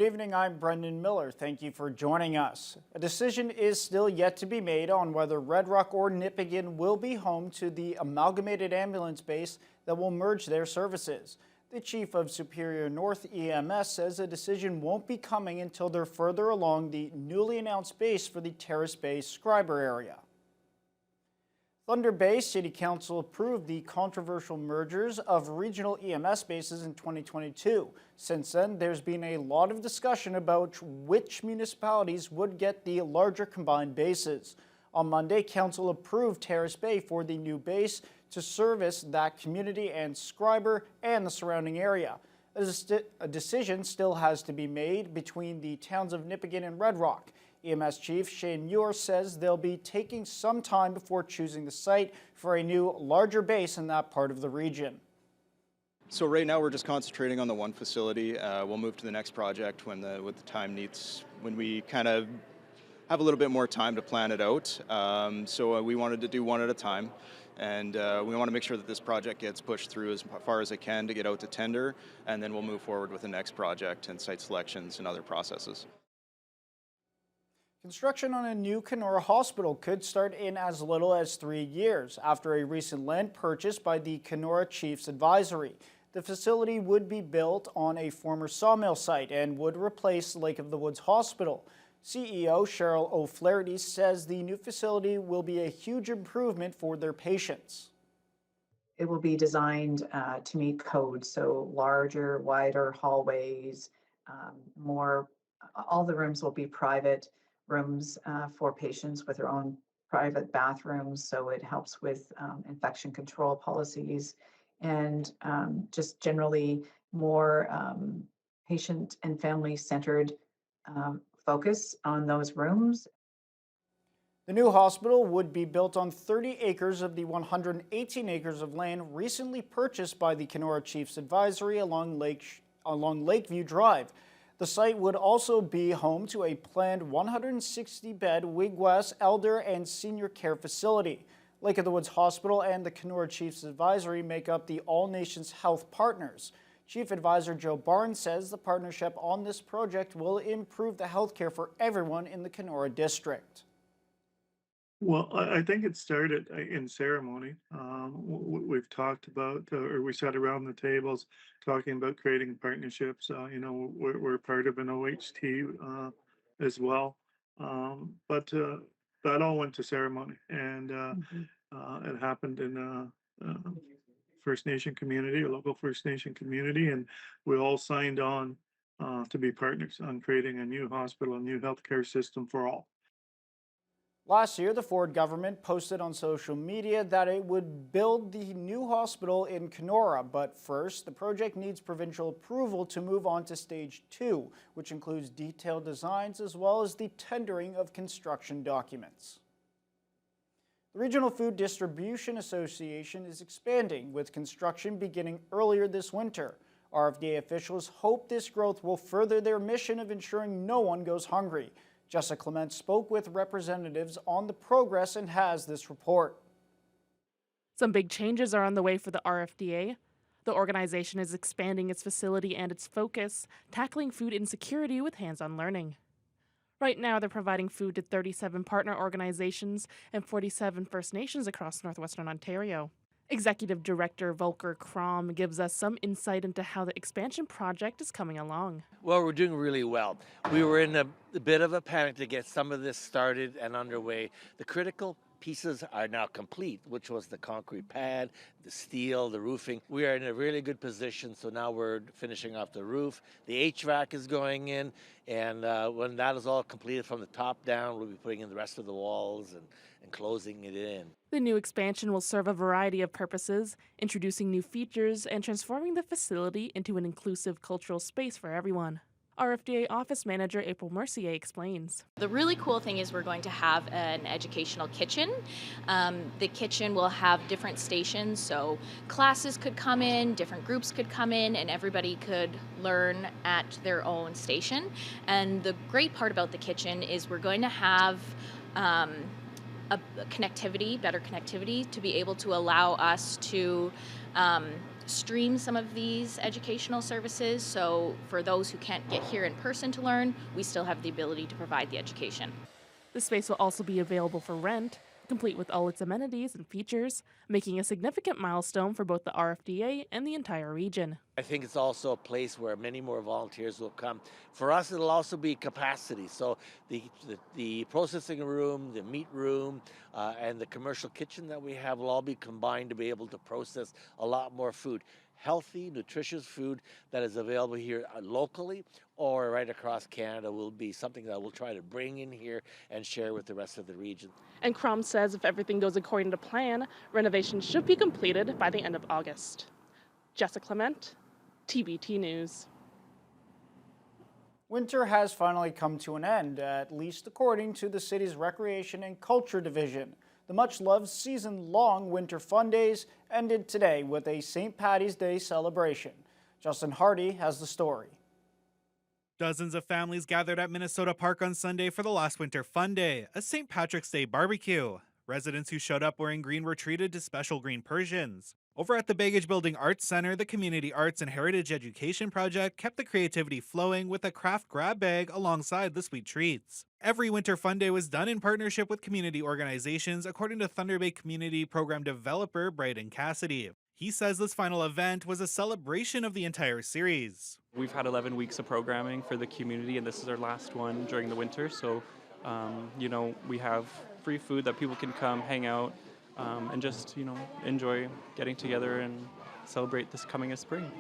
evening, I'm Brendan Miller. Thank you for joining us. A decision is still yet to be made on whether Red Rock or Nipigon will be home to the amalgamated ambulance base that will merge their services. The chief of Superior North EMS says a decision won't be coming until they're further along the newly announced base for the Terrace Bay Scriber area. Thunder Bay City Council approved the controversial mergers of regional EMS bases in 2022. Since then, there's been a lot of discussion about which municipalities would get the larger combined bases. On Monday, Council approved Terrace Bay for the new base to service that community and Scriber and the surrounding area. A decision still has to be made between the towns of Nipigon and Red Rock. EMS Chief Shane Muir says they'll be taking some time before choosing the site for a new, larger base in that part of the region. So right now we're just concentrating on the one facility. We'll move to the next project when the time needs, when we kind of have a little bit more time to plan it out. So we wanted to do one at a time, and we want to make sure that this project gets pushed through as far as it can to get out to tender, and then we'll move forward with the next project and site selections and other processes. Construction on a new Kenora hospital could start in as little as 3 years after a recent land purchase by the Kenora Chiefs Advisory. The facility would be built on a former sawmill site and would replace Lake of the Woods Hospital. CEO Cheryl O'Flaherty says the new facility will be a huge improvement for their patients. It will be designed to meet code, so larger, wider hallways, all the rooms will be private rooms for patients with their own private bathrooms, so it helps with infection control policies and just generally more patient and family-centered focus on those rooms. The new hospital would be built on 30 acres of the 118 acres of land recently purchased by the Kenora Chiefs Advisory along Lakeview Drive. The site would also be home to a planned 160-bed Wigwas elder and senior care facility. Lake of the Woods Hospital and the Kenora Chiefs Advisory make up the All Nations Health Partners. Chief Advisor Joe Barnes says the partnership on this project will improve the health care for everyone in the Kenora district. Well, I think it started in ceremony. We've talked about, or we sat around the tables talking about creating partnerships. We're part of an OHT as well. But that all went to ceremony, and it happened in a First Nation community, a local First Nation community, and we all signed on to be partners on creating a new hospital, a new healthcare system for all. Last year, the Ford government posted on social media that it would build the new hospital in Kenora, but first, the project needs provincial approval to move on to Stage 2, which includes detailed designs as well as the tendering of construction documents. The Regional Food Distribution Association is expanding, with construction beginning earlier this winter. RFDA officials hope this growth will further their mission of ensuring no one goes hungry. Jessica Clement spoke with representatives on the progress and has this report. Some big changes are on the way for the RFDA. The organization is expanding its facility and its focus, tackling food insecurity with hands-on learning. Right now, they're providing food to 37 partner organizations and 47 First Nations across northwestern Ontario. Executive Director Volker Krom gives us some insight into how the expansion project is coming along. Well, we're doing really well. We were in a bit of a panic to get some of this started and underway. The critical pieces are now complete, which was the concrete pad, the steel, the roofing. We are in a really good position, so now we're finishing off the roof. The HVAC is going in, and when that is all completed from the top down, we'll be putting in the rest of the walls and closing it in. The new expansion will serve a variety of purposes, introducing new features and transforming the facility into an inclusive cultural space for everyone. RFDA Office Manager April Mercier explains. The really cool thing is we're going to have an educational kitchen. The kitchen will have different stations, so classes could come in, different groups could come in, and everybody could learn at their own station. And the great part about the kitchen is we're going to have a connectivity, better connectivity, to be able to allow us to stream some of these educational services. So for those who can't get here in person to learn, we still have the ability to provide the education. The space will also be available for rent, complete with all its amenities and features, making a significant milestone for both the RFDA and the entire region. I think it's also a place where many more volunteers will come. For us, it'll also be capacity. So the processing room, the meat room, and the commercial kitchen that we have will all be combined to be able to process a lot more food. Healthy, nutritious food that is available here locally or right across Canada will be something that we'll try to bring in here and share with the rest of the region. And Crom says if everything goes according to plan, renovations should be completed by the end of August. Jessica Clement, TBT News. Winter has finally come to an end, at least according to the city's Recreation and Culture Division. The much-loved season-long Winter Fun Days ended today with a St. Paddy's Day celebration. Justin Hardy has the story. Dozens of families gathered at Minnesota Park on Sunday for the last Winter Fun Day, a St. Patrick's Day barbecue. Residents who showed up wearing green were treated to special green Persians. Over at the Baggage Building Arts Center, the Community Arts and Heritage Education Project kept the creativity flowing with a craft grab bag alongside the sweet treats. Every Winter Fun Day was done in partnership with community organizations, according to Thunder Bay Community Program developer Bryden Cassidy. He says this final event was a celebration of the entire series. We've had 11 weeks of programming for the community, and this is our last one during the winter. So, we have free food that people can come, hang out, and just, enjoy getting together and celebrate this coming of spring.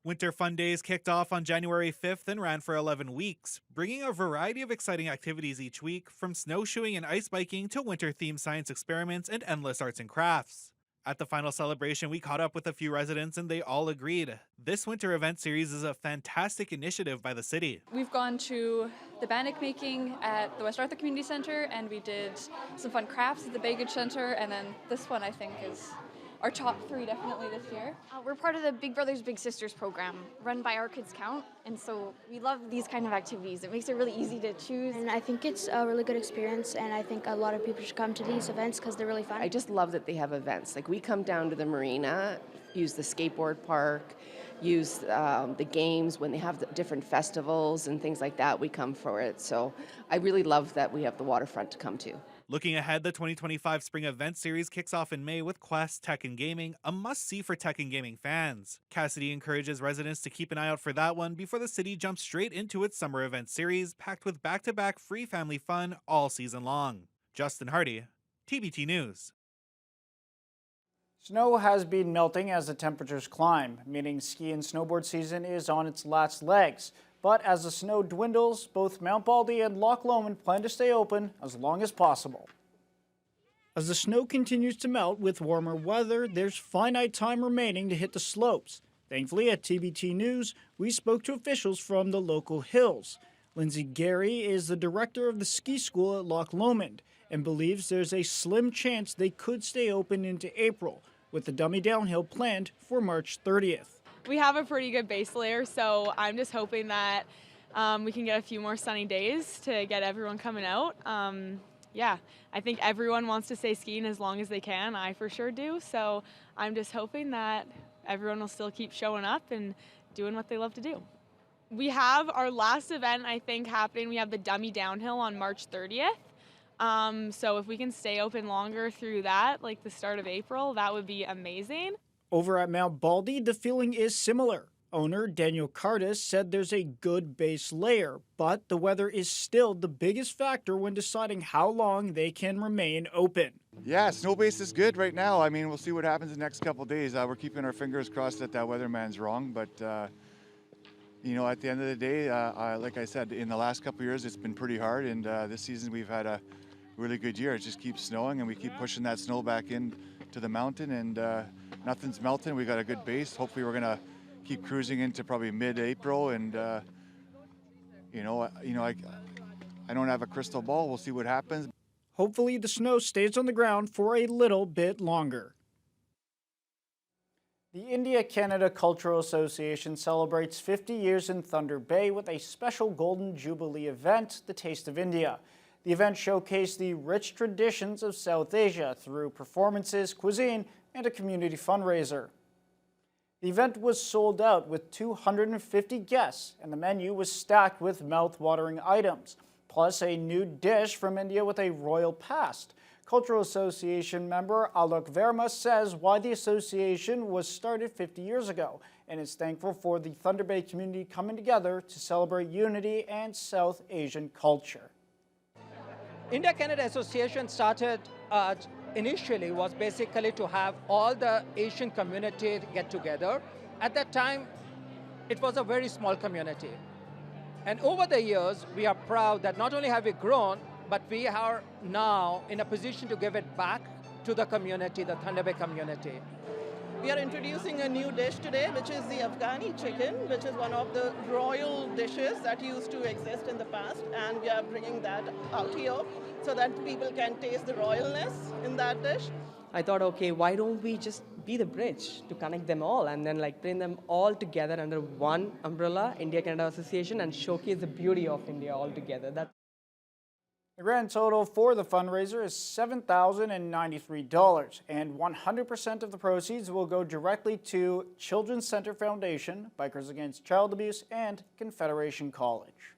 Winter Fun Days kicked off on January 5th and ran for 11 weeks, bringing a variety of exciting activities each week, from snowshoeing and ice biking to winter-themed science experiments and endless arts and crafts. At the final celebration, we caught up with a few residents and they all agreed. This winter event series is a fantastic initiative by the city. We've gone to the bannock making at the West Arthur Community Centre, and we did some fun crafts at the Baggage Centre, and then this one I think is our top 3 definitely this year. We're part of the Big Brothers Big Sisters program run by Our Kids Count, and so we love these kind of activities. It makes it really easy to choose. And I think it's a really good experience, and I think a lot of people should come to these events because they're really fun. I just love that they have events. Like, we come down to the marina, use the skateboard park, use the games when they have the different festivals and things like that. We come for it. So I really love that we have the waterfront to come to. Looking ahead, the 2025 Spring Event Series kicks off in May with Quest, Tech and Gaming, a must-see for tech and gaming fans. Cassidy encourages residents to keep an eye out for that one before the city jumps straight into its Summer Event Series, packed with back-to-back free family fun all season long. Justin Hardy, TBT News. Snow has been melting as the temperatures climb, meaning ski and snowboard season is on its last legs. But as the snow dwindles, both Mount Baldy and Loch Lomond plan to stay open as long as possible. As the snow continues to melt with warmer weather, there's finite time remaining to hit the slopes. Thankfully, at TBT News, we spoke to officials from the local hills. Lindsay Gary is the director of the ski school at Loch Lomond and believes there's a slim chance they could stay open into April, with the dummy downhill planned for March 30th. We have a pretty good base layer, so I'm just hoping that we can get a few more sunny days to get everyone coming out. I think everyone wants to stay skiing as long as they can. I for sure do, so I'm just hoping that everyone will still keep showing up and doing what they love to do. We have our last event, I think, happening. We have the dummy downhill on March 30th. So if we can stay open longer through that, like the start of April, that would be amazing. Over at Mount Baldy, the feeling is similar. Owner Daniel Cardis said there's a good base layer, but the weather is still the biggest factor when deciding how long they can remain open. Yeah, snow base is good right now. I mean, we'll see what happens the next couple of days. We're keeping our fingers crossed that weatherman's wrong, but at the end of the day, like I said, in the last couple of years, it's been pretty hard, and this season we've had a really good year. It just keeps snowing, and we keep pushing that snow back in to the mountain, and nothing's melting. We got a good base. Hopefully we're gonna keep cruising into probably mid-April, and I don't have a crystal ball. We'll see what happens. Hopefully the snow stays on the ground for a little bit longer. The India-Canada Cultural Association celebrates 50 years in Thunder Bay with a special Golden Jubilee event, the Taste of India. The event showcased the rich traditions of South Asia through performances, cuisine, and a community fundraiser. The event was sold out with 250 guests, and the menu was stacked with mouth-watering items, plus a new dish from India with a royal past. Cultural Association member Alok Verma says why the association was started 50 years ago and is thankful for the Thunder Bay community coming together to celebrate unity and South Asian culture. India-Canada Association started initially was basically to have all the Asian community get together. At that time, it was a very small community. And over the years, we are proud that not only have we grown, but we are now in a position to give it back to the community, the Thunder Bay community. We are introducing a new dish today, which is the Afghani chicken, which is one of the royal dishes that used to exist in the past, and we are bringing that out here so that people can taste the royalness in that dish. I thought, okay, why don't we just be the bridge to connect them all and then like bring them all together under one umbrella, India-Canada Association, and showcase the beauty of India all together. The grand total for the fundraiser is $7,093, and 100% of the proceeds will go directly to Children's Center Foundation, Bikers Against Child Abuse, and Confederation College.